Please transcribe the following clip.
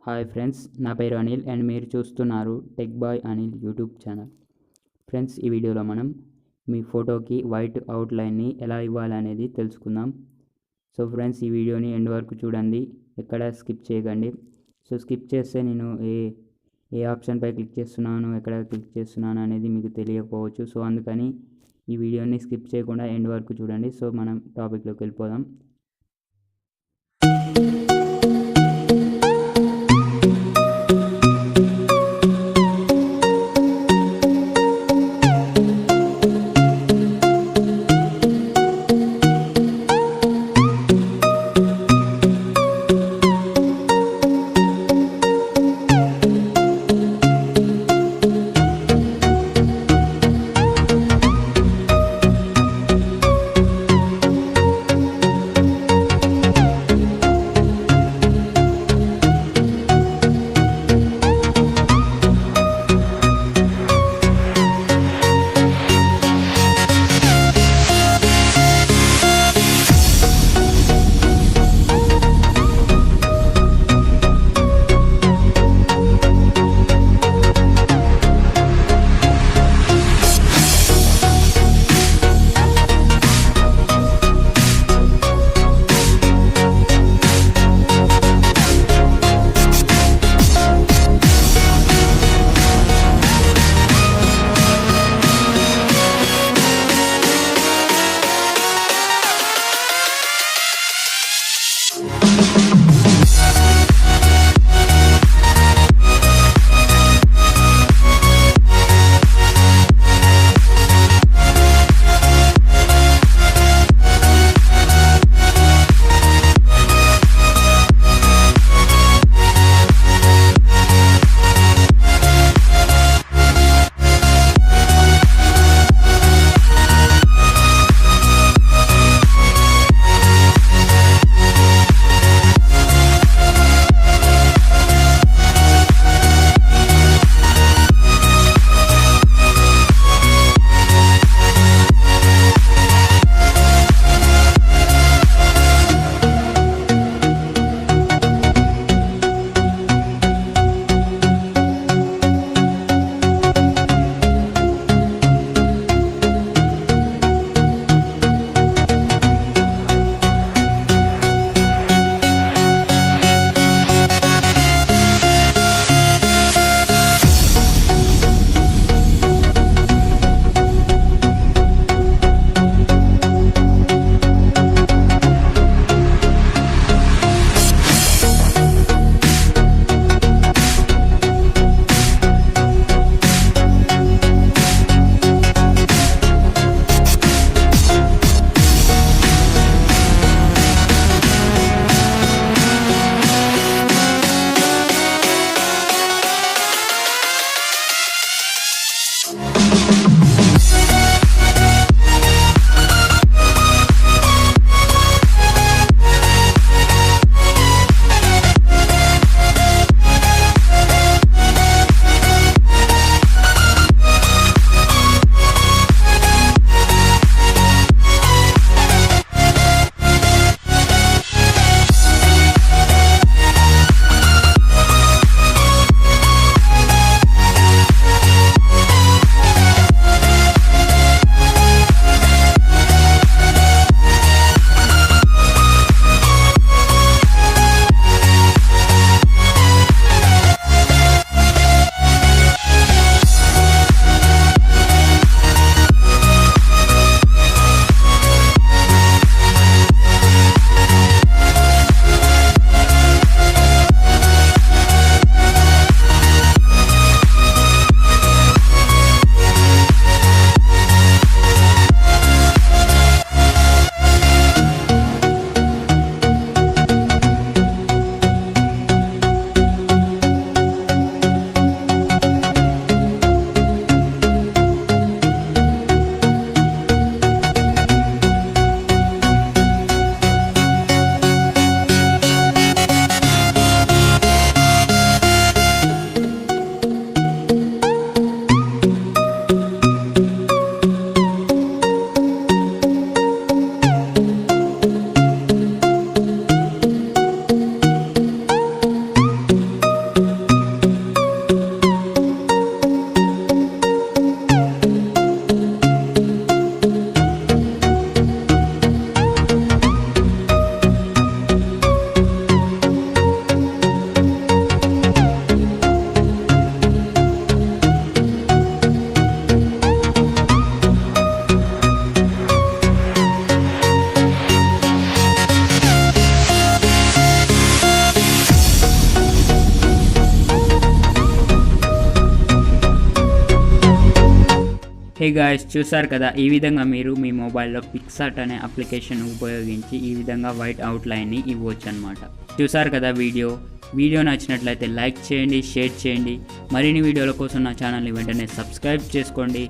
Hi friends, నా పేరు Anil and మీరు చూస్తున్నారు tech bye Anil YouTube channel. Friends, ఈ వీడియోలో మనం మీ ఫోటోకి వైట్ అవుట్లైన్ని ఎలా ఇవ్వాలనేది తెలుసుకుందాం. సో ఫ్రెండ్స్, ఈ వీడియోని ఎండ్ వరకు చూడండి, ఎక్కడ స్కిప్ చేయకండి. సో స్కిప్ చేస్తే నేను ఏ ఆప్షన్పై క్లిక్ చేస్తున్నాను, ఎక్కడ క్లిక్ చేస్తున్నాను అనేది మీకు తెలియకపోవచ్చు. సో అందుకని ఈ వీడియోని స్కిప్ చేయకుండా ఎండ్ వరకు చూడండి. సో మనం టాపిక్లోకి వెళ్ళిపోదాం. హే గాయ్స్, చూసారు కదా, ఈ విధంగా మీరు మీ మొబైల్లో పిక్సార్ట్ అనే అప్లికేషన్ ఉపయోగించి ఈ విధంగా వైట్ అవుట్లైన్ని ఇవ్వచ్చు అనమాట. చూసారు కదా వీడియో నచ్చినట్లయితే లైక్ చేయండి, షేర్ చేయండి. మరిన్ని వీడియోల కోసం నా ఛానల్ని వెంటనే సబ్స్క్రైబ్ చేసుకోండి.